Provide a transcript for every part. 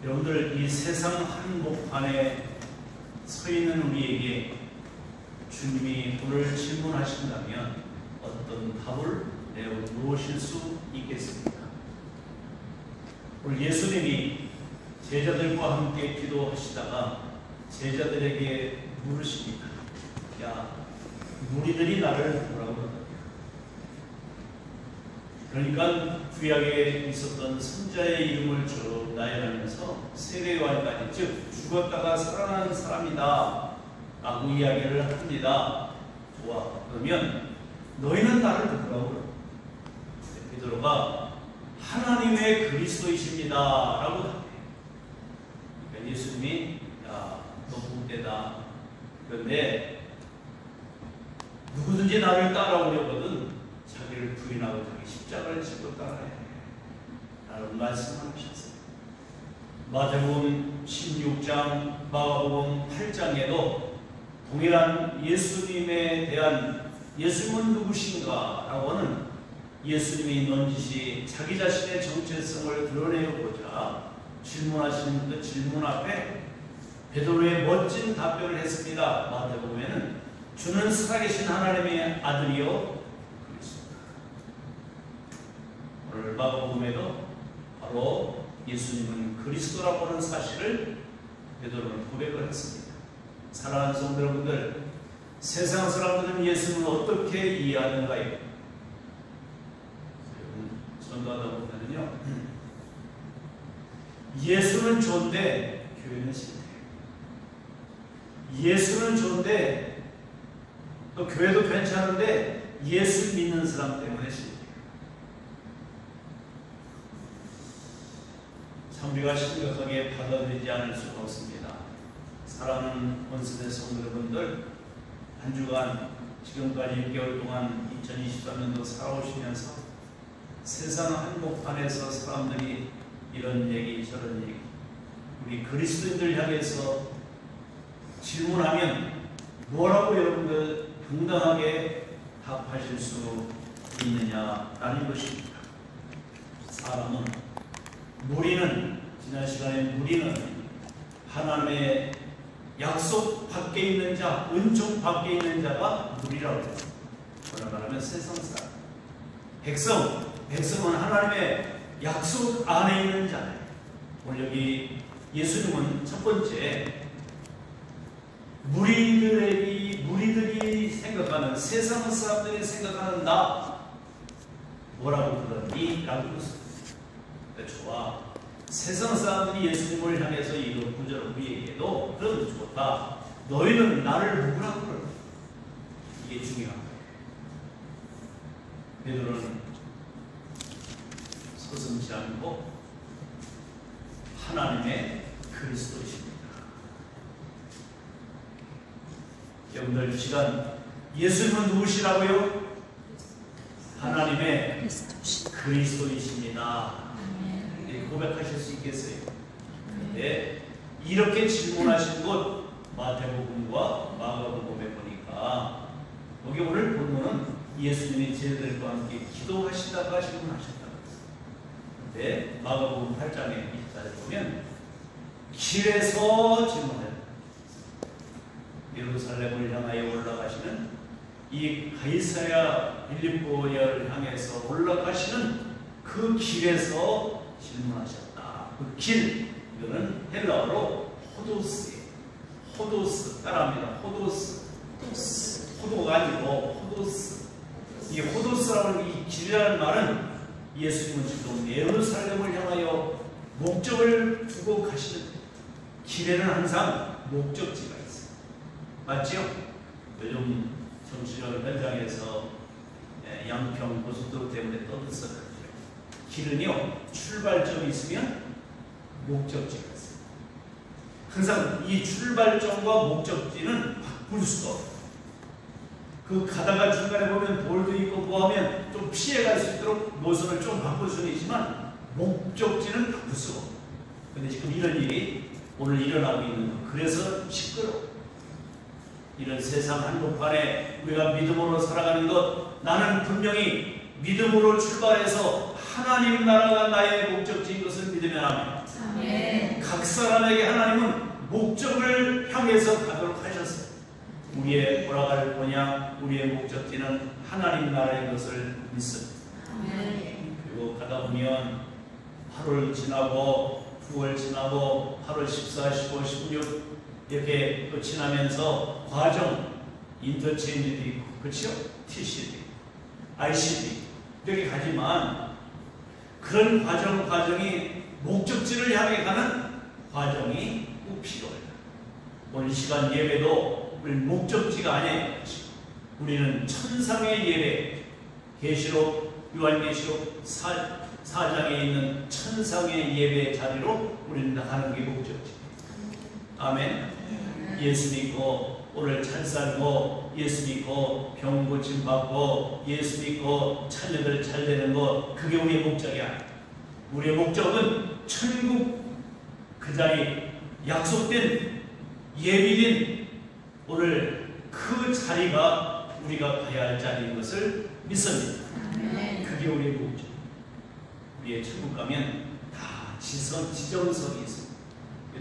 여러분들, 이 세상 한복판에 서 있는 우리에게 주님이 오늘 질문하신다면 어떤 답을 내놓으실 수 있겠습니까? 오늘 예수님이 제자들과 함께 기도하시다가 제자들에게 물으십니다. 야, 무리들이 나를 뭐라고 그러더냐? 그러니까 구약에 있었던 선자의 이름을 쭉 나열하면서 세례요한까지, 즉 죽었다가 살아난 사람이다 라고 이야기를 합니다. 좋아, 그러면 너희는 나를 누구라고 그래? 베드로가 하나님의 그리스도이십니다 라고 답해요. 그러니까 예수님이 야, 너 못되다. 그런데 누구든지 나를 따라오려거든 자기를 부인하고 자기 십자가를 지고 따라야 해 라는 말씀하셨어요. 마태복음 16장, 마가복음 8장에도 동일한 예수님에 대한 예수님은 누구신가 라고 하는 예수님이 넌지시 자기 자신의 정체성을 드러내고자 질문하시는 그 질문 앞에 베드로의 멋진 답변을 했습니다. 마태복음에는 주는 살아계신 하나님의 아들이요 그리스도다. 오늘 마가복음에도 바로 예수님은 그리스도라고 하는 사실을 베드로는 고백을 했습니다. 사랑하는 성도 여러분들, 세상 사람들은 예수님을 어떻게 이해하는가요? 전도하다 보면요, 예수는 좋은데 교회는 싫대요. 예수는 좋은데 또 교회도 괜찮은데 예수 믿는 사람 때문에 싫대요. 참 우리가 심각하게 받아들이지 않을 수가 없습니다. 사랑하는 원수대 성도 여러분들, 한 주간 지금까지 6개월 동안 2023년도 살아오시면서 세상 한복판에서 사람들이 이런 얘기 저런 얘기, 우리 그리스도인들 향해서 질문하면 뭐라고 여러분들 당당하게 답하실 수 있느냐라는 것입니다. 사람은, 무리는, 지난 시간에 무리는 하나님의 약속 밖에 있는 자, 은총 밖에 있는 자가 무리라고 했습니다. 뭐라 말하면 세상 사람. 백성은 하나님의 약속 안에 있는 자예요. 오늘 여기 예수님은 첫 번째 무리들이 생각하는, 세상 사람들이 생각하는 나 뭐라고 그러니? 라고 그랬습니다. 좋아, 세상 사람들이 예수님을 향해서 이런 구절을 우리에게도 그래도 좋다. 너희는 나를 누구라고 그러니? 이게 중요한 거예요. 베드로는 서슴지 않고 하나님의 그리스도이십니다. 여러분들, 이 시간 예수님은 누구시라고요? 하나님의 그리스도이십니다. 고백하실 수 있겠어요? 네, 이렇게 질문하신 곳 마태복음과 마가복음에 보니까 여기 오늘 본문은 예수님이 제자들과 함께 기도하시다가 질문하셨다. 근데 마가복음 8장에 24절에 보면 길에서 질문해요. 예루살렘을 향하여 올라가시는 이 가이사랴 빌립보를 향해서 올라가시는 그 길에서 질문하셨다. 그 길, 이거는 헬라어로 호도스예요. 호도스, 따라합니다. 호도스. 호도가 아니고 호도스. 이 호도스라고 하는 이 길이라는 말은 예수님은 지금 예루살렘을 향하여 목적을 두고 가시는, 길에는 항상 목적지가 있어요. 맞죠? 요즘 정치적 현장에서 양평 고속도로 때문에 떠들썩하죠. 길은요, 출발점이 있으면 목적지가 있어요. 항상 이 출발점과 목적지는 바꿀 수가 없어요. 그 가다가 중간에 보면 돌도 있고 뭐하면 좀 피해갈 수 있도록 노선을 좀 바꿀 수는 있지만 목적지는 바꿀 수가 없어요. 근데 지금 이런 일이 오늘 일어나고 있는 거, 그래서 시끄러워. 이런 세상 한복판에 우리가 믿음으로 살아가는 것, 나는 분명히 믿음으로 출발해서 하나님 나라가 나의 목적지인 것을 믿으면 합니다. 각 사람에게 하나님은 목적을 향해서 가도록 하셨어요. 우리의 돌아갈 번향, 우리의 목적지는 하나님 나라인 것을 믿습니다. 그리고 가다 보면 8월 지나고 9월 지나고 8월 14, 15, 16 이렇게 또 지나면서 과정 인터체인지도 있고 그렇죠? TC도 있고 IC도 있고 이렇게 가지만 그런 과정이 목적지를 향해 가는 과정이 꼭 필요해요. 오늘 시간 예배도 우리 목적지가 아니에요. 우리는 천상의 예배, 계시록, 요한계시록 4장에 있는 천상의 예배 자리로 우리는 가는 게 목적지. 아멘. 예수 믿고 오늘 잘 살고 예수 믿고 병 고침 받고 예수 믿고 자녀들 잘 되는 거 그게 우리의 목적이야. 우리의 목적은 천국 그 자리 약속된 예비된 오늘 그 자리가 우리가 가야 할 자리인 것을 믿습니다. 그게 우리의 목적. 우리의 천국 가면 다 지정석이 있습니다.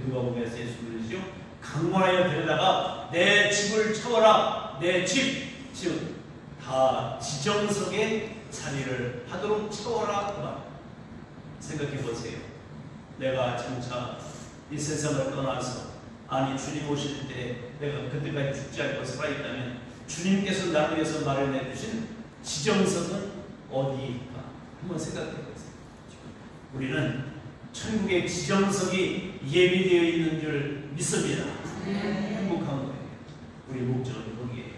누가복음에서 예수 그러시죠? 강론하여 데려다가 내 집을 채워라. 내 집, 즉 다 지정석에 자리를 하도록 채워라. 그 말. 생각해 보세요. 내가 장차 이 세상을 떠나서 아니 주님 오실 때 내가 그때까지 죽지 않고 살아있다면 주님께서 나를 위해서 마련해 주신 지정석은 어디일까? 한번 생각해 보세요. 우리는 천국의 지정석이 예비되어 있는 줄 믿습니다. 행복한 거예요. 우리 목적은 거기에요.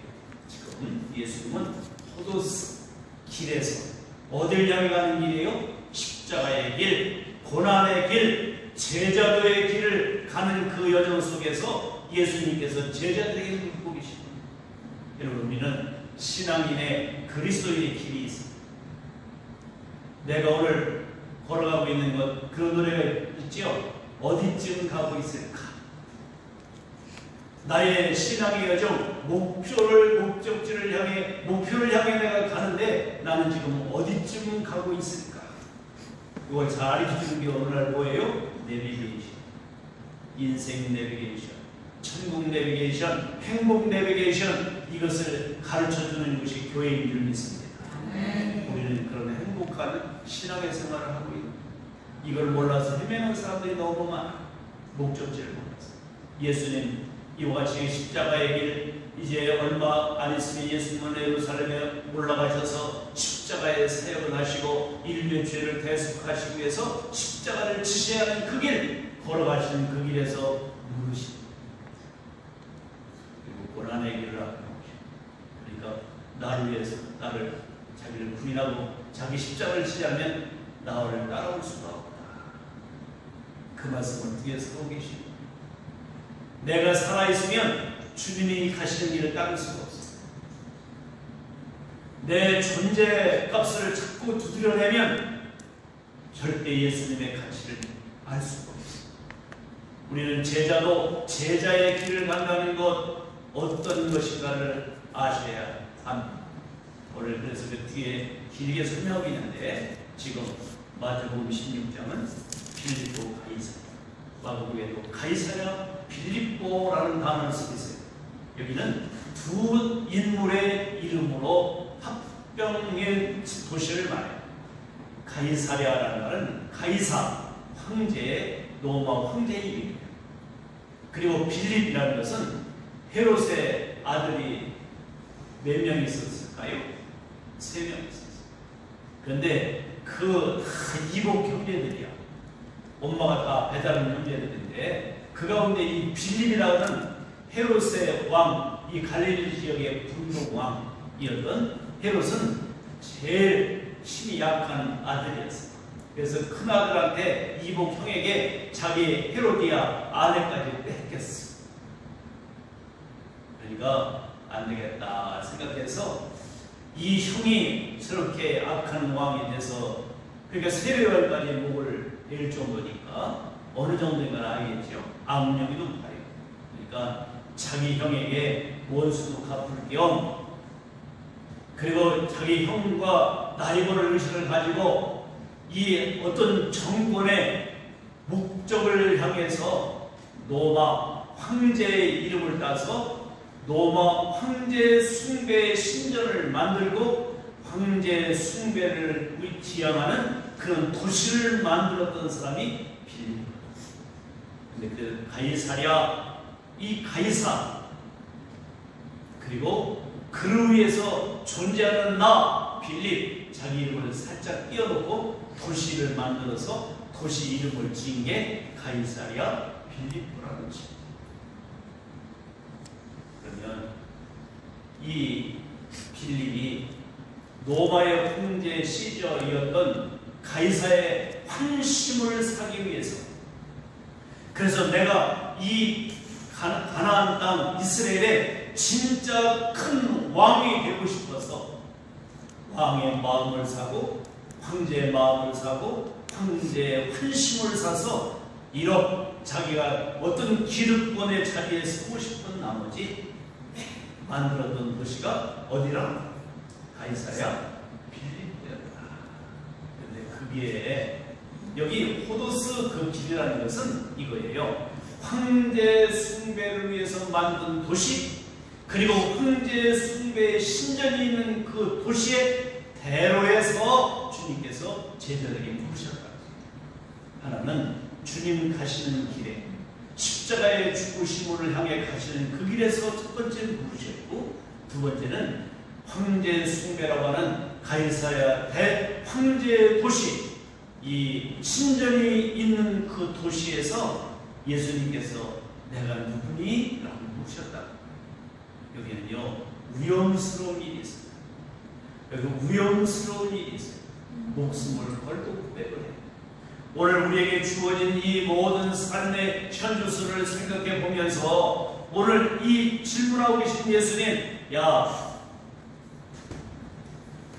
지금 예수님은 포도스 길에서 어딜 향해 가는 길이에요? 십자가의 길, 고난의 길, 제자도의 길을 가는 그 여정 속에서 예수님께서 제자들에게 묻고 계십니다. 여러분, 우리는 신앙인의 그리스도인의 길이 있습니다. 내가 오늘 걸어가고 있는 것, 그 노래가 있죠? 어디쯤 가고 있을까? 나의 신앙의 여정, 목적지를 향해, 목표를 향해 내가 가는데 나는 지금 어디쯤 가고 있을까? 이걸 잘 알려주는 게 오늘날 뭐예요? 내비게이션. 인생 내비게이션, 천국 내비게이션, 행복 내비게이션, 이것을 가르쳐주는 것이 교회인 줄 믿습니다. 우리는 그런 행복한 신앙의 생활을 하고 있는, 이걸 몰라서 헤매는 사람들이 너무 많아. 목적지를 몰라서. 예수님 이와 같이 십자가의 길, 이제 얼마 안 있으면 예수님은 예루살렘에 올라가셔서 십자가의 사역을 하시고 인류의 죄를 대속하시기 위해서 십자가를 지셔야 하는 그 길, 걸어가시는 그 길에서 누르십니다. 그리고 고난의 길을 앞에 오십니다. 그러니까 나를 위해서, 나를 자기를 부인하고 자기 십자가를 지자면 나를 따라올 수가 없다. 그 말씀을 뒤에서 하고 계십니다. 내가 살아있으면 주님이 가시는 길을 따를 수가 없어요. 내 존재 값을 자꾸 두드려내면 절대 예수님의 가치를 알 수가 없어요. 우리는 제자도 제자의 길을 간다는 것, 어떤 것인가를 아셔야 합니다. 오늘 그래서 그 뒤에 길게 설명하고 있는데, 지금 마태복음 16장은 빌립보 가이사, 마가복음에도 가이사랴 빌립보라는 단어를 쓰고 있어요. 여기는 두 인물의 이름으로 합병의 도시를 말해요. 가이사랴라는 말은 가이사, 황제의, 로마 황제의 이름이에요. 그리고 빌립이라는 것은 헤롯의 아들이 몇 명 있었을까요? 3명 있었어요. 그런데 그 이복 형제들이야. 엄마가 다 배다른 형제들인데 그 가운데 이 빌립이라는 헤롯의 왕, 이 갈릴리 지역의 분봉왕이었던 헤롯은 제일 힘이 약한 아들이었어요. 그래서 큰 아들한테 이복 형에게 자기 헤로디아 아내까지 뺏겼어. 그러니까 안 되겠다 생각해서 이 형이 저렇게 악한 왕이 돼서, 그러니까 세례월까지 목을 낼 정도니까 어느 정도인 건 알겠죠. 악령이 높아요. 그러니까 자기 형에게 원수도 갚을 겸, 그리고 자기 형과 나이벌 의식을 가지고 이 어떤 정권의 목적을 향해서 노마 황제의 이름을 따서 노마 황제 숭배 신전을 만들고 황제 숭배를 지향하는 그런 도시를 만들었던 사람이 빌립. 근데 그 가이사랴, 이 가이사, 그리고 그를 위해서 존재하는 나 빌립, 자기 이름을 살짝 띄워놓고 도시를 만들어서 도시 이름을 지은 게 가이사랴 빌립보라는 집. 그러면 이 빌립이 로마의 황제 시저이었던 가이사의 환심을 사기 위해서, 그래서 내가 이 가나안 땅 이스라엘의 진짜 큰 왕이 되고 싶어서 왕의 마음을 사고 황제의 마음을 사고 황제의 환심을 사서 1억 자기가 어떤 기득권의 자리에 서고 싶은 나머지 만들었던 도시가 어디라? 가이사랴 빌립보였다. 그런데 그게 여기 호도스 그 길이라는 것은 이거예요. 황제 숭배를 위해서 만든 도시, 그리고 황제 숭배의 신전이 있는 그 도시의 대로에서 주님께서 제자들에게 물으셨다. 하나는 주님 가시는 길에 십자가의 죽으심을 향해 가시는 그 길에서 첫 번째 물으셨고, 두 번째는 황제 숭배라고 하는 가이사랴 대황제 도시, 이 신전이 있는 그 도시에서 예수님께서 내가 누구니? 라고 물으셨다. 여기는요 위험스러운 일이 있어요. 여기 위험스러운 일이 있어요. 목숨을 걸고 고백을 해요. 오늘 우리에게 주어진 이 모든 삶의 현주소를 생각해 보면서 오늘 이 질문하고 계신 예수님, 야,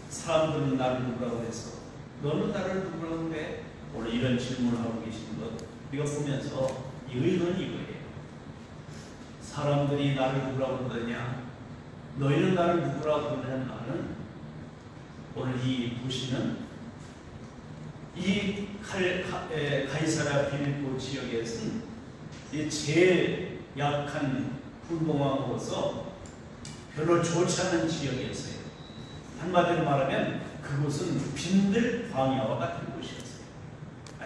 사람들은 나를 누구라고 해서 너는 나를 누구라고 해? 오늘 이런 질문을 하고 계신 것 우리가 보면서 이 의도는 이거예요. 사람들이 나를 누구라고 그러냐, 너희는 나를 누구라고 그러냐. 나는 오늘 이 도시는 이 가이사랴 빌립보 지역에서는 제일 약한 불공항으로서 별로 좋지 않은 지역이었어요. 한마디로 말하면 그곳은 빈들 광야와 같은 곳이었어요.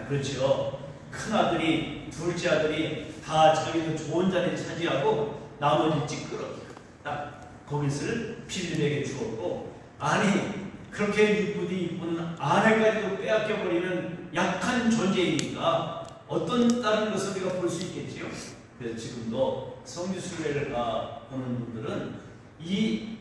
그렇죠. 큰아들이 둘째 아들이 다 자기도 좋은 자리에 차지하고 나머지 찌끄러기 딱 거기서를 빌립에게 주었고, 아니 그렇게 이쁜 아내까지도 빼앗겨버리는 약한 존재이니까 어떤 다른 것을 우리가 볼 수 있겠지요. 그래서 지금도 성지순례를 보는 분들은 이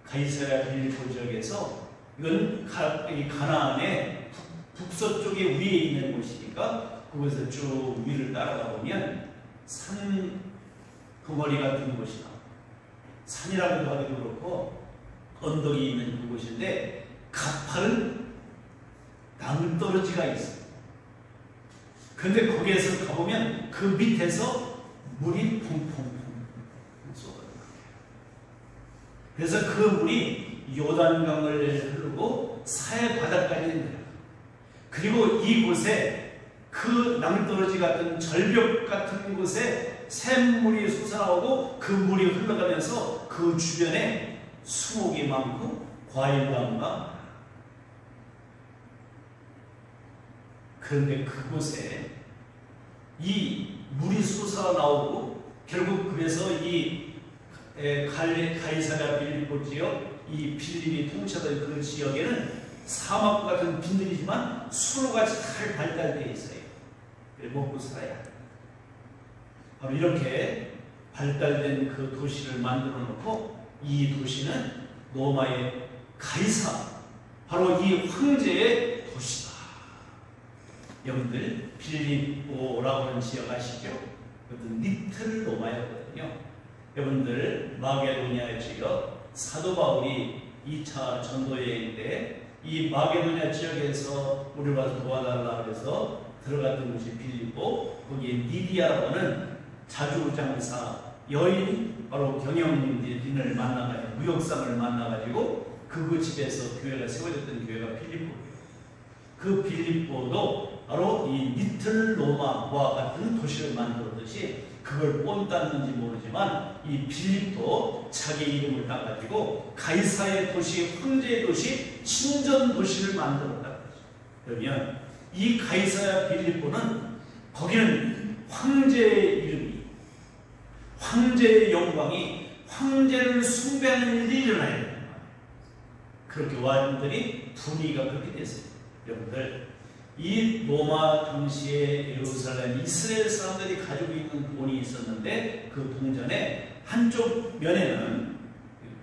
가이사랴 빌립보 지역에서 이건 가나안의 북서쪽에 위에 있는 곳이니까 그곳에서 쭉 위를 따라가 보면 산 덩어리 같은 곳이나 산이라고도 하기도 그렇고 언덕이 있는 그곳인데 가파른 낭떠러지가 있어요. 그런데 거기에서 가보면 그 밑에서 물이 퐁퐁퐁 쏟아져요. 그래서 그 물이 요단강을 흐르고 사해 바다까지 내려가요. 그리고 이곳에 그 낭떠러지 같은 절벽 같은 곳에 샘물이 솟아나오고 그 물이 흘러가면서 그 주변에 수목이 많고 과일나무가, 그런데 그곳에 이 물이 솟아나오고 결국 그래서 이 가이사랴 빌립보 지역, 이 빌립이 통치하던 그 지역에는 사막 같은 빈들이지만 수로가 잘 발달되어 있어요. 먹고 살아야. 바로 이렇게 발달된 그 도시를 만들어 놓고 이 도시는 로마의 가이사, 바로 이 황제의 도시다. 여러분들 빌립보라고 하는 지역 아시죠? 이것도 리틀 로마였거든요. 여러분들 마게도니아 지역, 사도 바울이 2차 전도여행 때 이 마게도니아 지역에서 우리를 와서 도와달라 그래서 들어갔던 곳이 빌립보, 거기에 리디아라고 하는 자주장사 여인, 바로 경영인을 만나가지고 무역상을 만나가지고 그 집에서 교회가 세워졌던 교회가 빌립보예요. 그 빌립보도 바로 이 리틀 로마와 같은 도시를 만들었듯이 그걸 뽐땄는지 모르지만 이 빌립도 자기 이름을 따가지고 가이사의 도시, 황제의 도시, 신전 도시를 만들었다. 그러면 이 가이사야 빌립보는 거기는 황제의 이름이, 황제의 영광이, 황제를 숭배하는 일이 일어나야 된다. 그렇게 왕들이 분위기가 그렇게 됐어요. 여러분들, 이 로마 당시에 예루살렘 이스라엘 사람들이 가지고 있는 돈이 있었는데 그 동전의 한쪽 면에는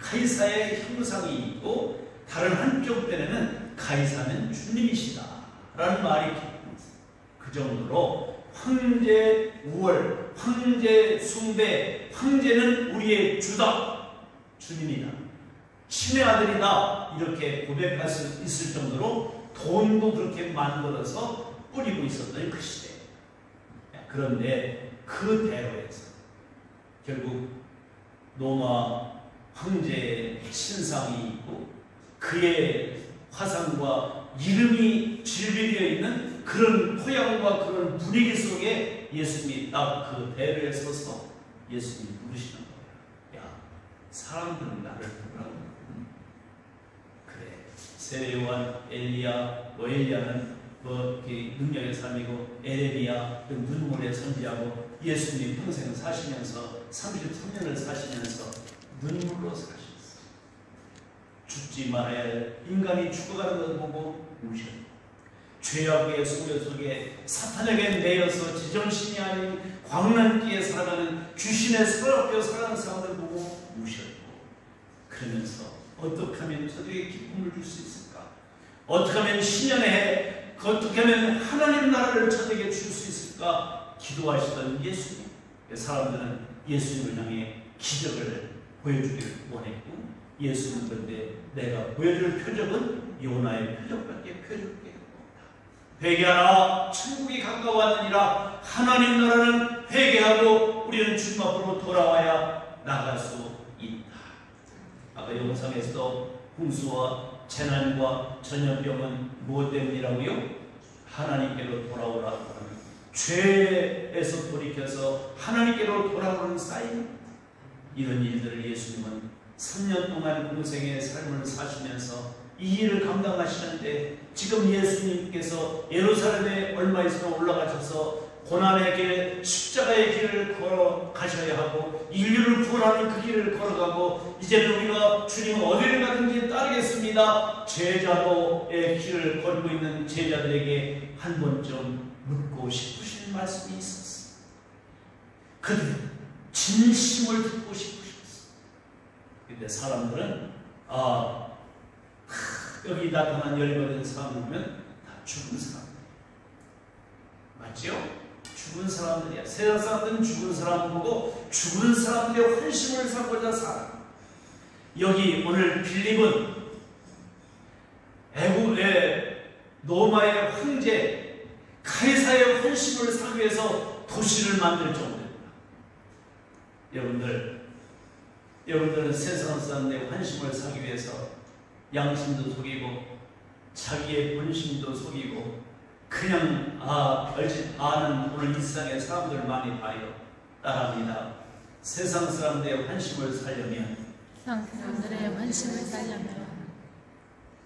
가이사의 형상이 있고 다른 한쪽 면에는 가이사는 주님이시다 라는 말이 있습니다. 그 정도로 황제 우월, 황제 숭배, 황제는 우리의 주다, 주님이다, 신의 아들이다, 이렇게 고백할 수 있을 정도로 돈도 그렇게 만들어서 뿌리고 있었던 그 시대. 그런데 그 대로에서 결국 로마 황제의 신상이 있고 그의 화상과 이름이 질비되어 있는 그런 토양과 그런 분위기 속에 예수님이 딱 그 대로에 서서 예수님이 부르시는 거예요. 야, 사람들은 나를 누구라고? 그래, 세례요한, 엘리야, 엘리야는 능력의 삶이고 에레미야 눈물에 선지하고 예수님 평생 사시면서 33년을 사시면서 눈물로 사셨어요. 죽지 말아야 할 인간이 죽어가는 것을 보고 우셨고 죄악의 소유 속에 사탄에게 매여서 지정신이 아닌 광란기에 살아가는 귀신의 서럽게 살아가는 사람들 보고 우셨고 그러면서 어떻게 하면 저들에게 기쁨을 줄 수 있을까? 어떻게 하면 신년의 해, 어떻게 하면 하나님 나라를 저들에게 줄 수 있을까? 기도하시던 예수님. 사람들은 예수님을 향해 기적을 보여주기를 원했고 예수는 그런데 내가 보여줄 표적은 요나의 표적밖에 표적이 없다. 회개하라, 천국이 가까웠느니라. 하나님 나라는 회개하고 우리는 주님 앞으로 돌아와야 나갈 수 있다. 아까 영상에서도 홍수와 재난과 전염병은 무엇 때문이라고요? 하나님께로 돌아오라 하는 죄에서 돌이켜서 하나님께로 돌아오는 사인. 이런 일들을 예수님은 3년 동안 공생의 삶을 사시면서 이 일을 감당하시는데 지금 예수님께서 예루살렘에 얼마 있으면 올라가셔서 고난의 길, 십자가의 길을 걸어가셔야 하고 인류를 구원하는 그 길을 걸어가고 이제는 우리가 주님 어디를 가든지 따르겠습니다. 제자도의 길을 걸고 있는 제자들에게 한 번쯤 묻고 싶으신 말씀이 있었어요. 그들은 진심을 듣고 싶으셨어요. 근데 사람들은 여기 나타난 열거된 사람 보면 다 죽은 사람들 맞죠? 죽은 사람들이야. 세상 사람들은 죽은 사람 보고 죽은 사람들의 환심을 사고자 살아. 여기 오늘 빌립은 애국의 로마의 황제 가이사의 환심을 사기 위해서 도시를 만들 정도입니다. 여러분들은 세상 사람들의 환심을 사기 위해서 양심도 속이고 자기의 본심도 속이고 그냥 별짓 아는 오늘 이 세상의 사람들 많이 봐요. 따라합니다. 세상 사람들의 환심을 살려면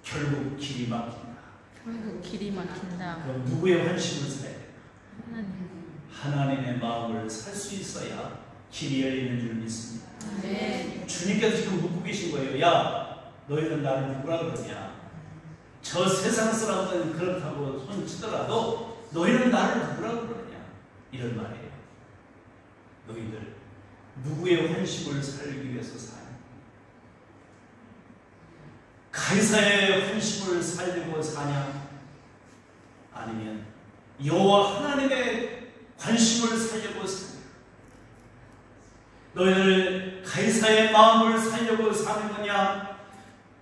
결국 길이 막힌다. 그럼 누구의 환심을 살아야 돼? 하나님의 마음을 살 수 있어야 길이 열리는 줄 믿습니다. 네. 주님께서 지금 묻고 계신 거예요. 야, 너희는 나를 누구라 그러냐? 저 세상 사람들은 그렇다고 손치더라도 너희는 나를 누구라 그러냐? 이런 말이에요. 너희들 누구의 환심을 살기 위해서 사냐? 가이사의 환심을 살려고 사냐? 아니면 여호와 하나님의 관심을 살려고 사냐? 너희들 가이사의 마음을 살려고 사는 거냐?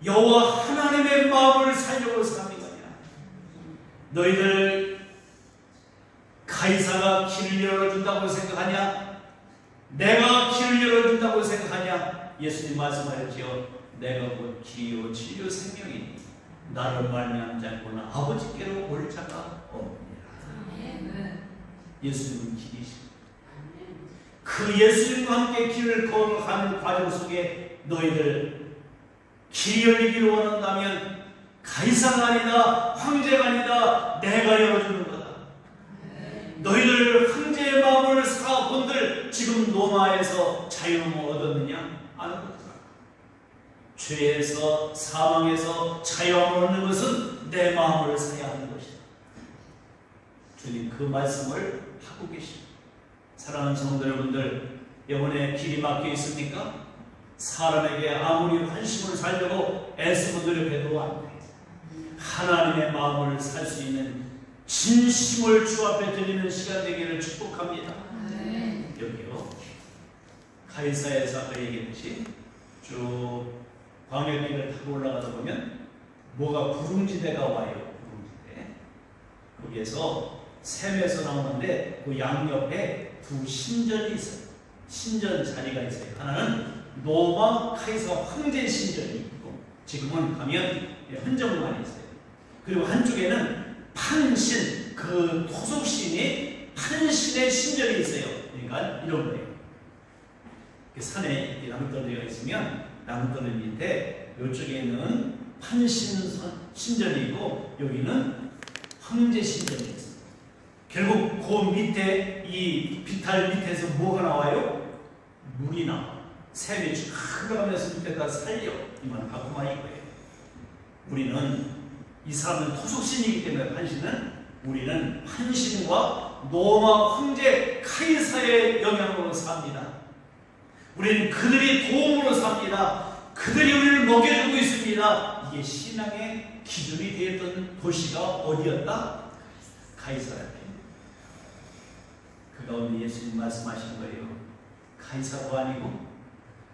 여호와 하나님의 마음을 살려고 사는 거냐? 너희들 가이사가 길을 열어준다고 생각하냐? 내가 길을 열어준다고 생각하냐? 예수님 말씀하셨지요. 내가 곧 길이요 진리요 생명이니 나를 말미암지 않고는 아버지께로 올 자가 없느니라. 예수님은 길이시고 그 예수님과 함께 길을 걸어가는 과정 속에 너희들 길이 열리기를 원한다면 가이사가 아니다, 황제가 아니다, 내가 열어주는 거다. 너희들 황제의 마음을 사본들 지금 로마에서 자유를 얻었느냐? 안 얻었다. 죄에서 사망에서 자유함을 얻는 것은 내 마음을 사야 하는 것이다. 주님 그 말씀을 하고 계십니다. 사랑하는 성도 여러분들, 영혼의 길이 막혀 있습니까? 사람에게 아무리 환심을 살려고 애쓰고 노력해도 안 돼. 하나님의 마음을 살 수 있는 진심을 주 앞에 드리는 시간 되기를 축복합니다. 여기요, 가이사야에서 아까 얘기했듯이 쭉 광야길을 타고 올라가다 보면 뭐가 구릉지대가 와요. 구릉지대. 거기에서 샘에서 나오는데 그 양옆에 두 신전이 있어요. 신전 자리가 있어요. 하나는 로마 카이사 황제 신전이 있고 지금은 가면 흔적만 있어요. 그리고 한쪽에는 판신, 그 토속신이 판신의 신전이 있어요. 그러니까 이런 거예요. 산에 나뭇가지가 있으면 나뭇가지 밑에 이쪽에는 판신 신전이고 여기는 황제 신전이 있어요. 결국 그 밑에 이 비탈 밑에서 뭐가 나와요? 물이 나와. 샘이 쭉 흘러가면서 밑에다 살려. 이만 바꾸만 이거예요. 우리는 이 사람은 토속신이기 때문에 판신은 우리는 판신과 로마 황제 카이사의 영향으로 삽니다. 우리는 그들이 도움으로 삽니다. 그들이 우리를 먹여주고 있습니다. 이게 신앙의 기준이 되었던 도시가 어디였다? 카이사라입니다. 그 가운데 예수님 말씀하신 거예요. 카이사도 아니고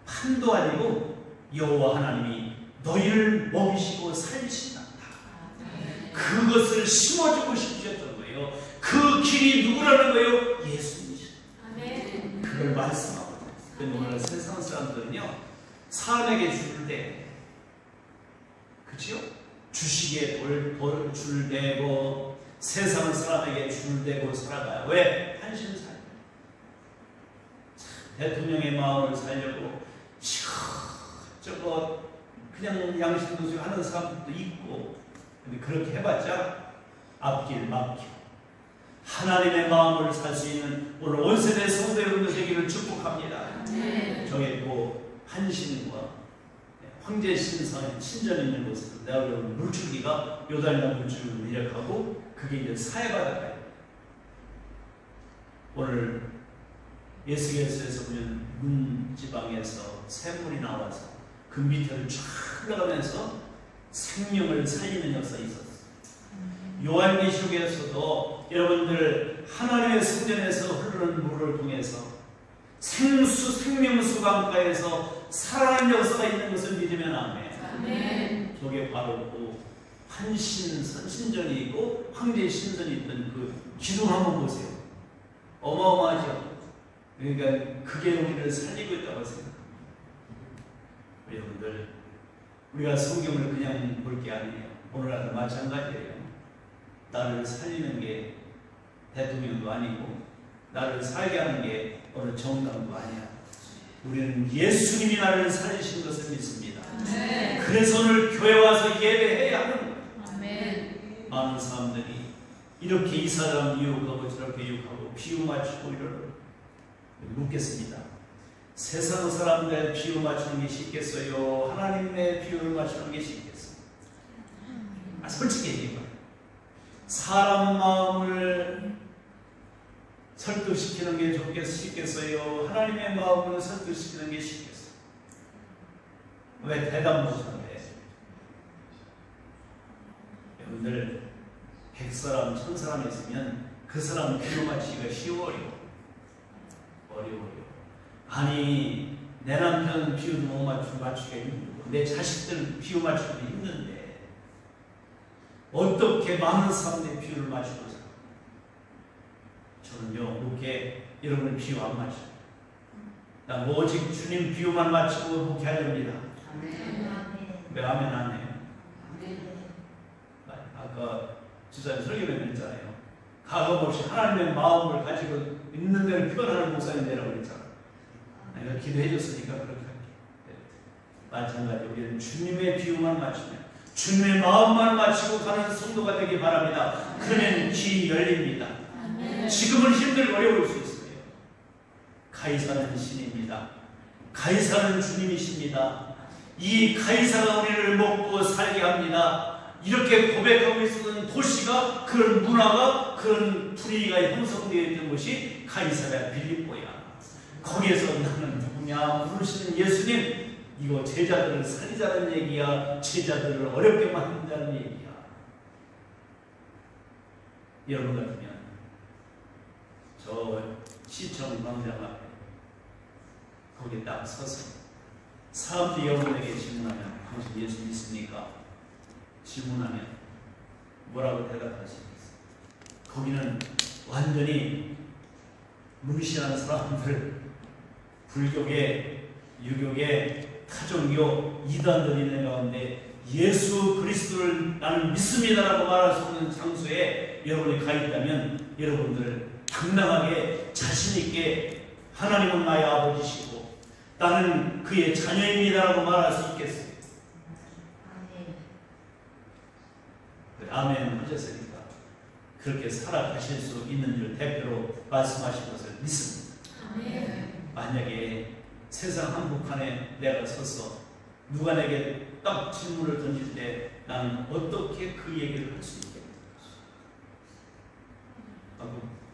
판도 아니고 여호와 하나님이 너희를 먹이시고 살리신다. 그것을 심어주고 싶으셨던 거예요. 그 길이 누구라는 거예요? 예수님이시죠. 그걸 말씀하고 있어요. 그런데 오늘 세상 사람들은요, 사람에게 줄 때, 그치요? 주식에 줄 대고, 세상 사람에게 줄 대고 살아가요. 왜? 한신살. 대통령의 마음을 살려고, 저거, 그냥 양심도수 하는 사람들도 있고, 근데 그렇게 해봤자 앞길 막혀. 하나님의 마음을 살 수 있는 오늘 온세대 성도 여러분들 되기를 축복합니다. 저게 또 한신과 황제 신전 있는 곳에서 내가 배운 물줄기가 요단강 물줄기를 내려가고 그게 이제 사해바다가요. 오늘 예수께서에서 보면 문지방에서 샘물이 나와서 그 밑에를 쫙 흘러가면서 생명을 살리는 역사가 있었어요. 요한계시록에서도 여러분들 하나님의 성전에서 흐르는 물을 통해서 생명수 강가에서 살아나는 역사가 있는 것을 믿으면 아멘. 저게 바로 그 한신전이 있고 황제 신전이 있던 그 기둥 한번 보세요. 어마어마하죠. 그러니까 그게 우리를 살리고 있다고 생각합니다. 여러분들, 우리가 성경을 그냥 볼 게 아니에요. 오늘날도 마찬가지예요. 나를 살리는 게 대통령도 아니고 나를 살게 하는 게 어느 정당도 아니야. 우리는 예수님이 나를 살리신 것을 믿습니다. 그래서 오늘 교회 와서 예배해야 하는 거예요. 많은 사람들이 이렇게 이 사람 유혹하고 저렇게 유혹하고 비유 맞추고 이러는 묻겠습니다. 세상 사람들 비유 맞추는 게 쉽겠어요? 하나님의 비유를 맞추는 게 쉽겠어요? 솔직히 얘기해요. 사람 마음을 설득시키는 게 쉽겠어요? 하나님의 마음을 설득시키는 게 쉽겠어요? 왜 대답 못하는데? 여러분들 100사람, 1000사람 있으면 그 사람 비유 맞추기가 쉬워요? 어려워요. 아니, 내 남편 비유도 못 맞추기가 힘들고 내 자식들 비유 맞추기도 힘든데 어떻게 많은 사람들의 비유를 맞추고 살아요? 저는요, 그렇게 여러분의 비유 안 맞춰요. 난 오직 주님 비유만 맞추고 목회하렵니다. 왜 아멘 안 해요? 아까 지사님 설교를 했잖아요. 가감없이 하나님의 마음을 가지고 있는 대로 표현하는 목사님 되라고 그랬잖아. 내가 기도해 줬으니까 그렇게 할게. 마찬가지 우리는 주님의 비유만 맞추면, 주님의 마음만 맞추고 가는 성도가 되기 바랍니다. 그러면 길이 열립니다. 지금은 힘들고 어려울 수 있어요. 가이사는 신입니다. 가이사는 주님이십니다. 이 가이사가 우리를 먹고 살게 합니다. 이렇게 고백하고 있었던 도시가, 그런 문화가, 그런 분위기가 형성되어 있던 것이 가이사랴 빌립보야. 거기에서 나는 누구냐 부르시는 예수님, 이거 제자들을 살리자는 얘기야, 제자들을 어렵게 만든다는 얘기야. 여러분 같으면 저 시청 광장 앞에 거기 딱 서서 사람들이 여러분에게 질문하면 당신 예수 믿습니까? 질문하면 뭐라고 대답하시겠어요? 거기는 완전히 무시하는 사람들, 불교계, 유교계, 타종교, 이단들이 있는 가운데 예수 그리스도를 나는 믿습니다라고 말할 수 없는 장소에 여러분이 가 있다면 여러분들 당당하게 자신있게 하나님은 나의 아버지시고 나는 그의 자녀입니다라고 말할 수 있겠어요? 아멘 하셨으니까 그렇게 살아가실 수 있는 줄 대표로 말씀하신 것을 믿습니다. 만약에 세상 한복판에 내가 서서 누가 내게 딱 질문을 던질 때 나는 어떻게 그 얘기를 할 수 있겠는가?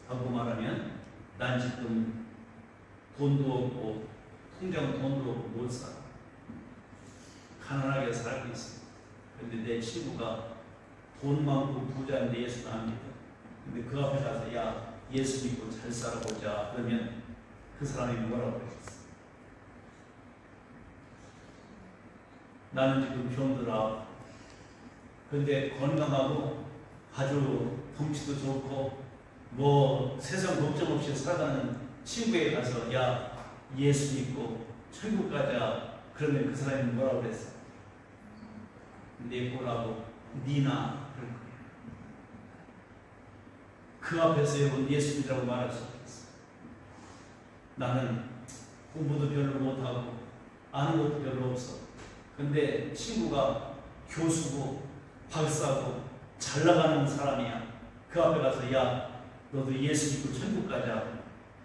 하고 말하면 난 지금 돈도 없고 통장 돈도 없고 못 살아. 가난하게 살고 있어. 근데 내 친구가 돈 많고 부자인데 예수는 안 믿어. 근데 그 앞에 가서 야 예수 믿고 잘 살아보자 그러면 그 사람이 뭐라고 그랬어? 나는 지금 병들어. 근데 건강하고 아주 덩치도 좋고 뭐 세상 걱정 없이 살아가는 친구에 가서 야 예수 믿고 천국 가자 그러면 그 사람이 뭐라고 그랬어? 내 꼬라고 니나 그럴 거야. 그 앞에서 여러분 예수 믿으라고 말할 수 없겠어. 나는 공부도 별로 못하고 아는 것도 별로 없어. 근데 친구가 교수고 박사고 잘 나가는 사람이야. 그 앞에 가서 야 너도 예수 믿고 천국 가자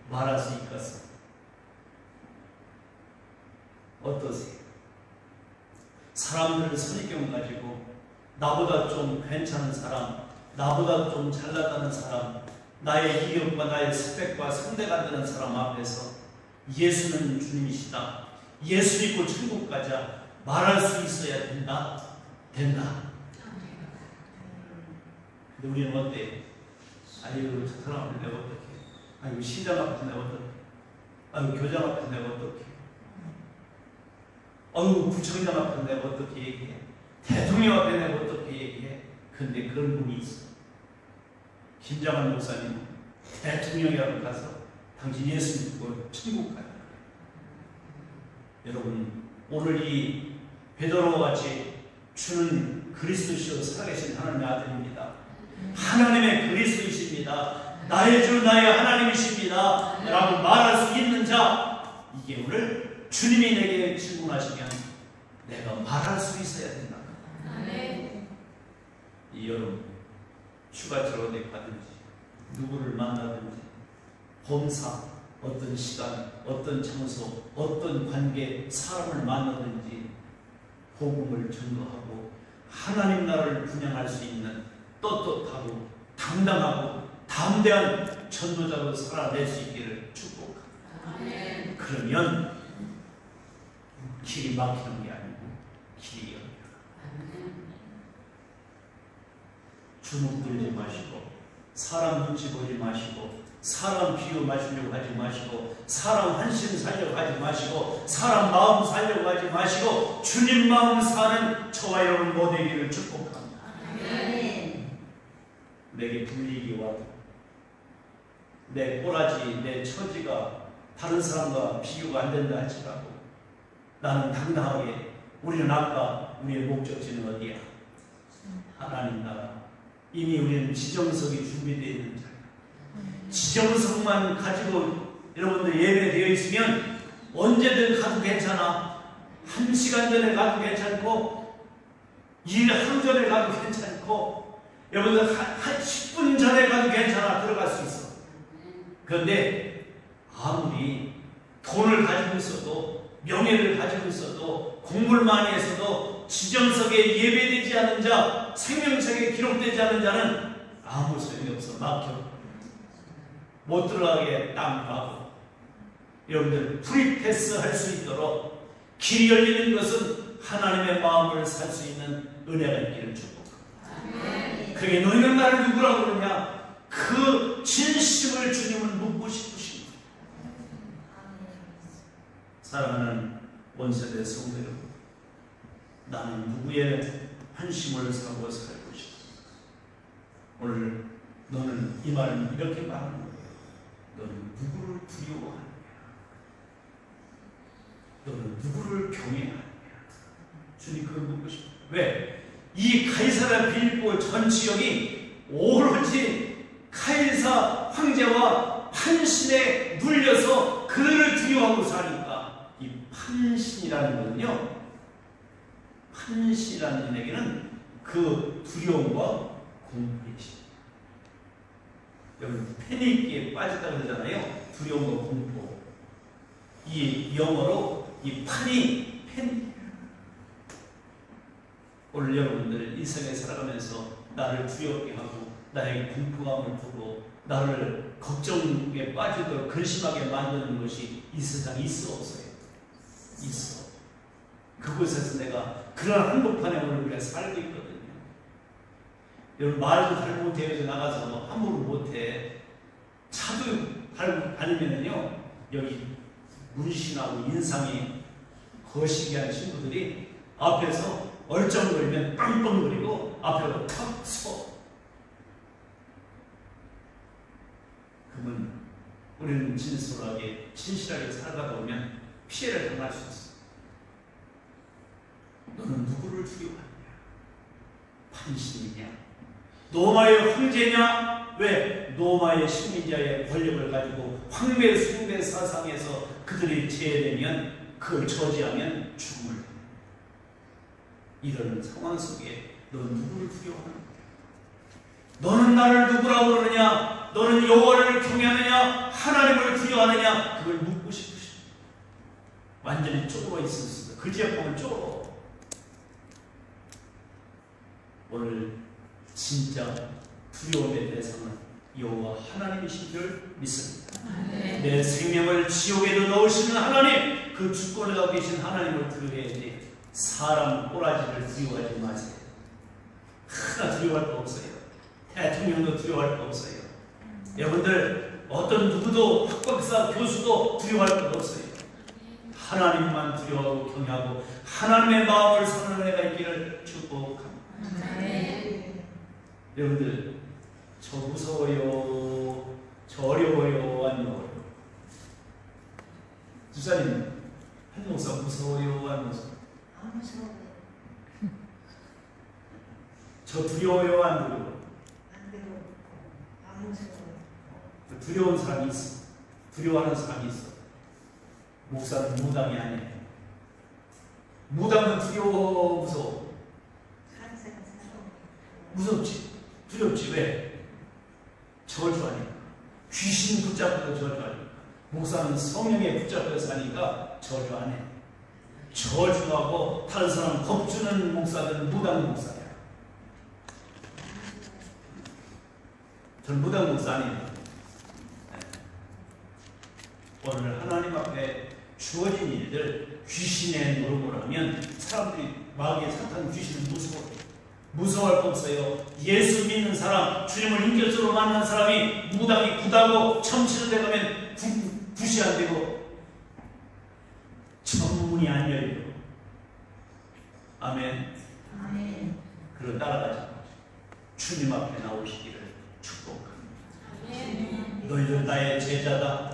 말할 수 있겠어? 어떠세요? 사람들을 선입견 가지고 나보다 좀 괜찮은 사람, 나보다 좀 잘났다는 사람, 나의 이력과 나의 스펙과 상대가 되는 사람 앞에서 예수는 주님이시다, 예수 믿고 천국 가자 말할 수 있어야 된다? 된다. 근데 우리는 어때? 아유 저 사람 앞에 내가 어떡해? 아유 시장 앞에 내가 어떡해? 아유 교장 앞에 내가 어떡해? 아유 구청장 앞에 내가 어떻게 얘기해? 대통령 앞에 내가 어떻게 얘기해? 근데 그런 분이 있어. 김장한 목사님은 대통령이 앞에 가서 당신 예수 믿고 천국 가요. 여러분 오늘 이 베드로와 같이 주는 그리스도시요 살아계신 하나님의 아들입니다. 하나님의 그리스도이십니다. 나의 주 나의 하나님이십니다 라고 말할 수 있는 자, 이게 오늘 주님이 내게 질문하시면 내가 말할 수 있어야 된다. 이 여름 휴가철 어디 가든지 누구를 만나든지 범사 어떤 시간 어떤 장소 어떤 관계 사람을 만나든지 복음을 전거하고 하나님 나라를 분양할 수 있는 떳떳하고 당당하고 담대한 전도자로 살아낼 수 있기를 축복합니다. 그러면 길이 막히는 게 아니고 길이 열려요. 주눅 들지 마시고 사람 눈치 보지 마시고 사람 비유 마시려고 하지 마시고 사람 한심 살려고 하지 마시고 사람 마음 살려고 하지 마시고 주님 마음 사는 저와 여러분 모두에게를 축복합니다. 내게 불리기 와도 내 꼬라지 내 처지가 다른 사람과 비교가 안 된다 할지라도 나는 당당하게 우리는 아까 우리의 목적지는 어디야? 하나님 나라. 이미 우리는 지정석이 준비되어 있는 자야. 지정석만 가지고 여러분들 예배되어 있으면 언제든 가도 괜찮아. 1시간 전에 가도 괜찮고, 일 하루 전에 가도 괜찮고, 여러분들 한 10분 전에 가도 괜찮아. 들어갈 수 있어. 그런데 아무리 돈을 가지고 있어도, 명예를 가지고 있어도, 공부를 많이 했어도 지정석에 예배되지 않은 자, 생명책에 기록되지 않은 자는 아무 소용이 없어. 막혀. 못 들어가게 딱 막고. 여러분들 프리패스 할 수 있도록 길이 열리는 것은 하나님의 마음을 살 수 있는 은혜가 있기를 축복합니다. 그게 너희는 나를 누구라고 그러냐? 그 진심을 주님을 묻고 싶으십니다. 사랑하는 원세대 성도 여러분, 나는 누구의 환심을 사고 살고 싶어. 오늘 너는 이 말은 이렇게 말하는 거예요. 너는 누구를 두려워하느냐? 너는 누구를 경외하느냐? 주님 그걸 묻고 싶어요. 왜? 이 가이사랴 빌립보 전 지역이 오로지 가이사 황제와 판신에 눌려서 그들을 두려워하고 사니까, 이 판신이라는 것은요, 판신이라는 얘기는 그 두려움과 공포이지. 여러분 패닉에 빠졌다고 그러잖아요. 두려움과 공포. 이 영어로 이 판이 패닉. 오늘 여러분들 인생에 살아가면서 나를 두렵게 하고 나에게 공포감을 주고 나를 걱정에 빠지도록 근심하게 만드는 것이 이 세상에 있어 없어요? 있어. 그곳에서 내가 그런 한복판에 오늘 우리가 살고 있거든요. 여러분 말도 잘 못해서 나가서 함부로 못해. 차도 잘 다니면은요, 여기 문신하고 인상이 거시기한 친구들이 앞에서 얼쩡거리면 빵빵거리고 앞에 탁 서. 그러면 우리는 진솔하게 진실하게 살아가다 보면 피해를 당할 수 있어. 너는 누구를 두려워하느냐? 판신이냐? 노마의 황제냐? 왜? 노마의 식민자의 권력을 가지고 황배 숭배 사상에서 그들이 제외되면, 그걸 저지하면 죽음을. 이런 상황 속에 너는 누구를 두려워하는 거야? 너는 나를 누구라고 그러느냐? 너는 여호와를 경외하느냐? 하나님을 두려워하느냐? 그걸 묻고 싶으시죠. 완전히 쪼그러 있었습니다. 그 지역 보면 쪼그러. 오늘 진짜 두려움의 대상은 여호와 하나님이신 줄 믿습니다. 내 생명을 지옥에도 넣으시는 하나님, 그 주권을 갖고 계신 하나님을 두려워해야지 사람 꼬라지를 두려워하지 마세요. 하나 두려워할 거 없어요. 대통령도 두려워할 거 없어요. 여러분들 어떤 누구도 학박사 교수도 두려워할 거 없어요. 하나님만 두려워하고 경외하고 하나님의 마음을 사는 은혜가 있기를 축복합니다. 여러분들 저 무서워요, 저 어려워요, 안 어려워요? 주사님, 한 목사 무서워요, 안 무서워요? 안 무서워요. 저 두려워요, 안 두려워요? 안 두려워요. 안 무서워요. 두려운 사람이 있어. 두려워하는 사람이 있어. 목사는 무당이 아니에요. 무당은 두려워, 무서워? 무섭지? 두렵지? 왜? 저주하니까. 귀신 붙잡고 저주하니까. 목사는 성령에 붙잡혀 사니까 저주 안 해. 저주하고 다른 사람 겁주는 목사들은 무당 목사야. 전 무당 목사 아니에요. 오늘 하나님 앞에 주어진 일들, 귀신의 노름을 하면 사람들이 마귀의 사탄 귀신을 무서워해요. 무서워할 거 없어요. 예수 믿는 사람, 주님을 인격적으로 만난 사람이 무당이 굿하고 점치는 데 가면 굿이 안 되고 정문이 안 열려. 아멘. 아멘. 그걸 따라가지 마시고 주님 앞에 나오시기를 축복합니다. 너희는 나의 제자다.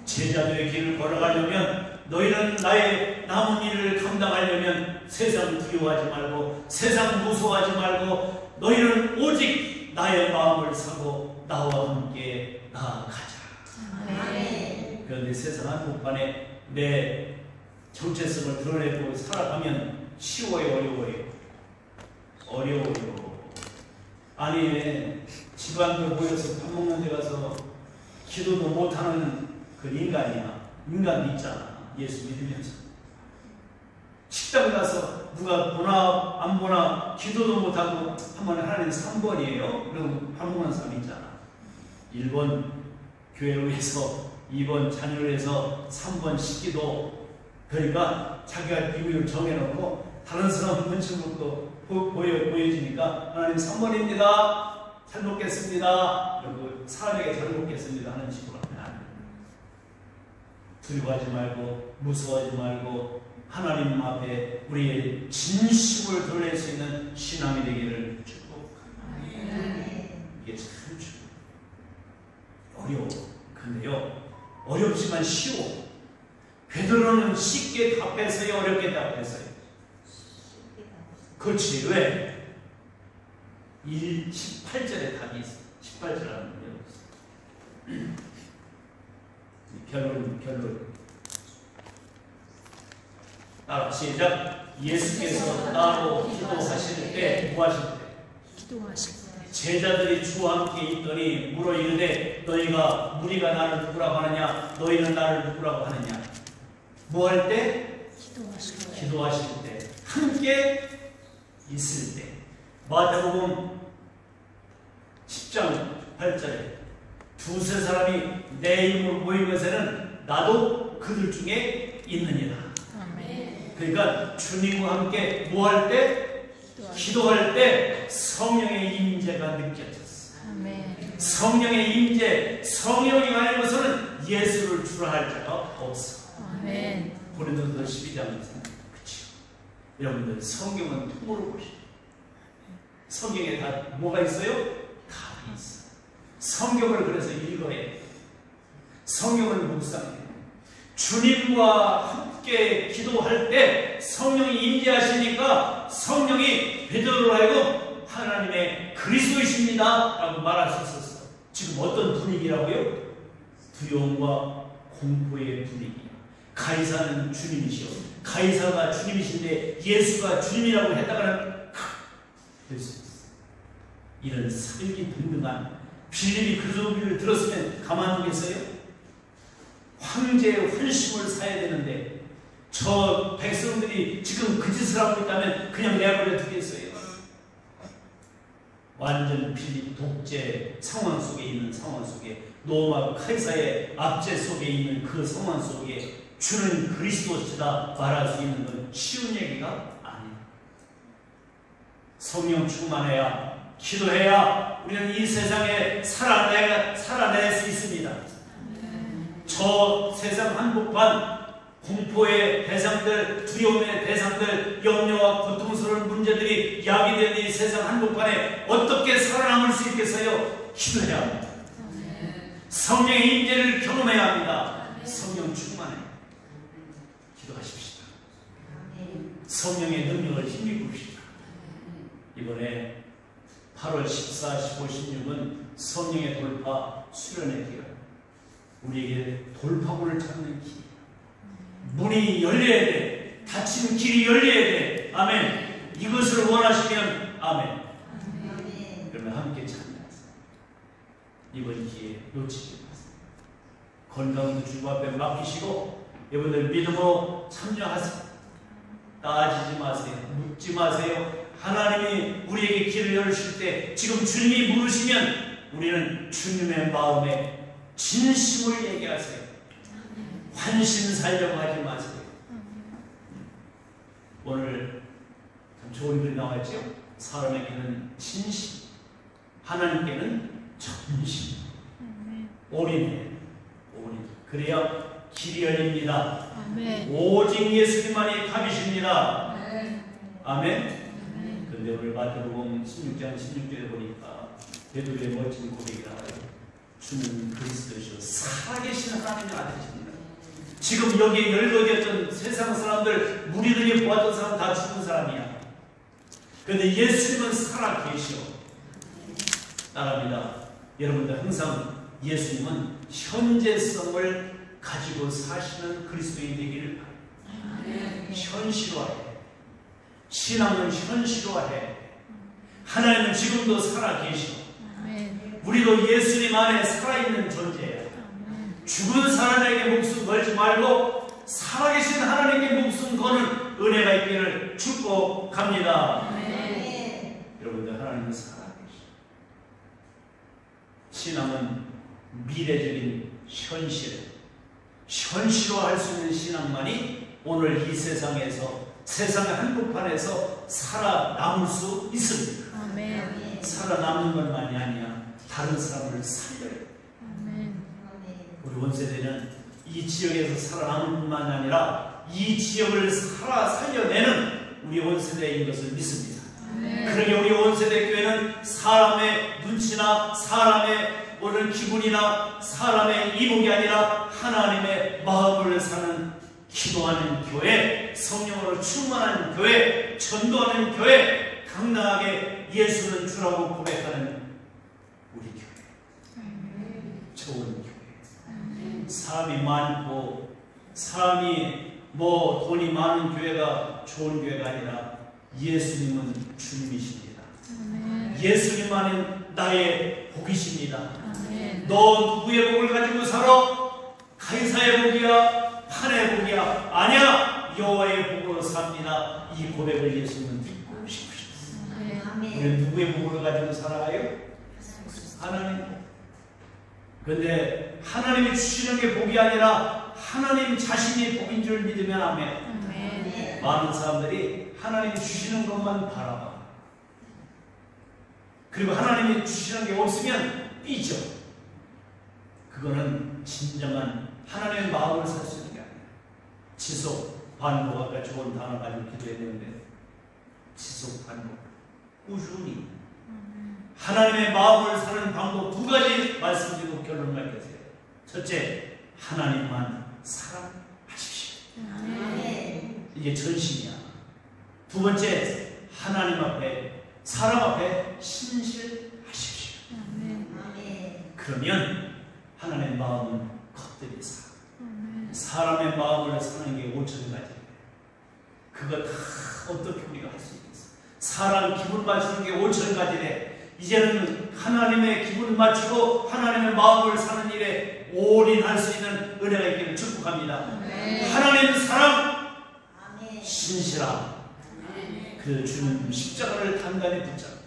제자도의 길을 걸어가려면, 너희는 나의 남은 일을 감당하려면 세상 두려워하지 말고 세상 무서워하지 말고 너희는 오직 나의 마음을 사고 나와 함께 나아가자. 그런데 세상 한복판에 내 정체성을 드러내고 살아가면 쉬워요, 어려워요? 어려워요. 아니, 집안들 모여서 밥 먹는 데 가서 기도도 못하는 그 인간이야. 인간도 있잖아. 예수 믿으면서. 식당 가서 누가 보나 안 보나 기도도 못하고 한번 하나님 3번이에요. 그리고 밥 먹는 사람 있잖아. 1번 교회를 위해서, 2번 자녀를 위해서, 3번 식기도. 그러니까 자기가 비밀을 정해놓고 다른 사람 눈치 보고 보여주니까 하나님 3번입니다. 잘 먹겠습니다. 그리고 사람에게 잘 먹겠습니다 하는 식으로 하면 안 돼. 두려워하지 말고 무서워하지 말고 하나님 앞에 우리의 진심을 드러낼 수 있는 신앙이 되기를 축복합니다. 이게 참 어려워. 근데요, 어렵지만 쉬워. 베드로는 쉽게 답했어요, 어렵게 답했어요? 그렇지. 왜? 18절에 답이 있어. 18절 하는 거예요. 결론. 따라 시작. 예수께서 따로 기도하실 때, 뭐 하실 때? 기도하실 때. 제자들이 주와 함께 있더니 물어 이르되 너희가 무리가 나를 누구라고 하느냐? 너희는 나를 누구라고 하느냐? 뭐 할 때? 기도하실 때. 기도하실 때. 함께 있을 때. 마태복음 10장 8절에 두세 사람이 내 이름으로 모인 것에는 나도 그들 중에 있느니라. 아멘. 그러니까 주님과 함께 뭐 할 때? 기도할 때 성령의 임재가 느껴졌어. 아멘. 성령의 임재, 성령이 아니고서는 예수를 주라 할 자가 없어. 아멘. 고린도서 12장에서 그치요. 여러분들 성경은 통으로 보시죠. 성경에 다 뭐가 있어요? 답이 있어. 성경을 그래서 읽어야 돼. 성경을 묵상해. 주님과 함께 기도할 때 성령이 임재하시니까 성령이 베드로로 하여금 하나님의 그리스도이십니다 라고 말할 수 있었어. 지금 어떤 분위기라고요? 두려움과 공포의 분위기. 가이사는 주님이시오. 가이사가 주님이신데 예수가 주님이라고 했다가는 될 수 있어. 이런 살기등등한 빌립이 그 소리를 들었으면 가만두겠어요? 황제의 환심을 사야 되는데 저 백성들이 지금 그 짓을 하고 있다면 그냥 내버려 두겠어요? 완전 빌립 독재 상황 속에 있는 상황 속에 로마 카이사의 압제 속에 있는 그 상황 속에 주는 그리스도시다 말할 수 있는 건 쉬운 얘기가 아니에요. 성령 충만해야, 기도해야 우리는 이 세상에 살아낼 수 있습니다. 저 세상 한복판 공포의 대상들, 두려움의 대상들, 염려와 고통스러운 문제들이 야기되는 이 세상 한복판에 어떻게 살아남을 수 있겠어요? 기도해야 합니다. 성령의 임재를 경험해야 합니다. 성령 충만해. 기도하십시다. 성령의 능력을 힘입읍시다. 이번에 8월 14, 15, 16은 성령의 돌파 수련의 기간. 우리에게 돌파구를 찾는 길. 문이 열려야 돼. 닫힌 길이 열려야 돼. 아멘. 이것을 원하시면 아멘. 그러면 함께 찬양하세요. 이번 기회에 놓치지 마세요. 건강도 주 앞에 맡기시고 여러분들 믿음으로 참여하세요. 따지지 마세요. 묻지 마세요. 하나님이 우리에게 길을 열으실 때 지금 주님이 물으시면 우리는 주님의 마음에 진심을 얘기하세요. 환심 살려고 하지 마세요. 오늘 참 좋은 글이 나왔죠. 사람에게는 진심, 하나님께는 전심. 올인해. 그래야 길이 열립니다. 아멘. 오직 예수님만이 답이십니다. 아멘. 아멘. 그런데 오늘 마태복음 16장 16절에 보니까 베드로의 멋진 고백이 나와요. 주는 그리스도시요 살아계신 하나님의 아들이십니다. 지금 여기에 열거되었던 세상 사람들, 무리들이 보았던 사람 다 죽은 사람이야. 그런데 예수님은 살아계시오. 따라합니다. 여러분들 항상 예수님은 현재성을 가지고 사시는 그리스도인 되기를 바랍니다. 현실화해. 신앙은 현실화해. 하나님은 지금도 살아계시고 우리도 예수님 안에 살아있는 존재야. 죽은 사람에게 목숨 걸지 말고 살아계신 하나님께 목숨 거는 은혜가 있기를 축복합니다. 여러분들, 하나님은 살아계시고 신앙은 미래적인 현실화할 수 있는 신앙만이 오늘 이 세상에서, 세상의 한복판에서 살아남을 수 있습니다. 살아남는 것만이 아니야, 다른 사람을 살려야 돼. 우리 원세대는 이 지역에서 살아남을 뿐만 아니라 이 지역을 살려내는 우리 원세대인 것을 믿습니다. 그러게 우리 원세대 교회는 사람의 눈치나 사람의 오늘 기분이나 사람의 이목이 아니라 하나님의 마음을 사는, 기도하는 교회, 성령으로 충만한 교회, 전도하는 교회, 당당하게 예수는 주라고 고백하는 우리 교회. 좋은 교회. 사람이 많고 사람이 돈이 많은 교회가 좋은 교회가 아니라 예수님은 주님이십니다. 예수님만이 나의 복이십니다. 너 누구의 복을 가지고 살아? 가이사의 복이야? 판의 복이야? 아니야, 여호와의 복으로 삽니다. 이 고백을 예수님은 듣고 싶으십니다. 우리는 누구의 복을 가지고 살아가요? 하나님. 그런데 하나님이 주시는 게 복이 아니라 하나님 자신이 복인 줄 믿으면 아멘. 많은 사람들이 하나님이 주시는 것만 바라봐. 그리고 하나님이 주시는 게 없으면 삐져. 그거는 진정한 하나님의 마음을 살 수 있는 게 아니야. 지속, 반복, 아까 좋은 단어 가지고 기도했는데 지속, 반복, 꾸준히 하나님의 마음을 사는 방법 두 가지 말씀드리고 결론 맺겠어요. 첫째, 하나님만 사랑하십시오. 이게 전심이야. 두 번째, 하나님 앞에, 사람 앞에 신실하십시오. 그러면 하나님의 마음은 겉들이 살아. 사람의 마음을 사는 게 5,000가지. 그거 다 어떻게 우리가 할 수 있겠어? 사람 기분 맞추는 게 5,000가지래. 이제는 하나님의 기분을 맞추고 하나님의 마음을 사는 일에 올인할 수 있는 은혜가 있기를 축복합니다. 하나님의 사랑, 신실함, 그 주는 십자가를 단단히 붙잡고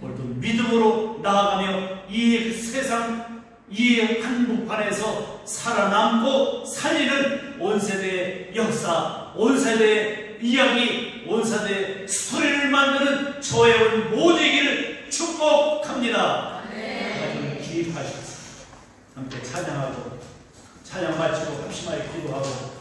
오늘도 믿음으로 나아가며 이 세상, 이 한복판에서 살아남고 살리는 온세대의 역사, 온세대의 이야기, 온세대의 스토리를 만드는 저의 모두이기를 축복합니다. 하나님 기입하셔서 함께 찬양하고 찬양 마치고 합심하여 기도하고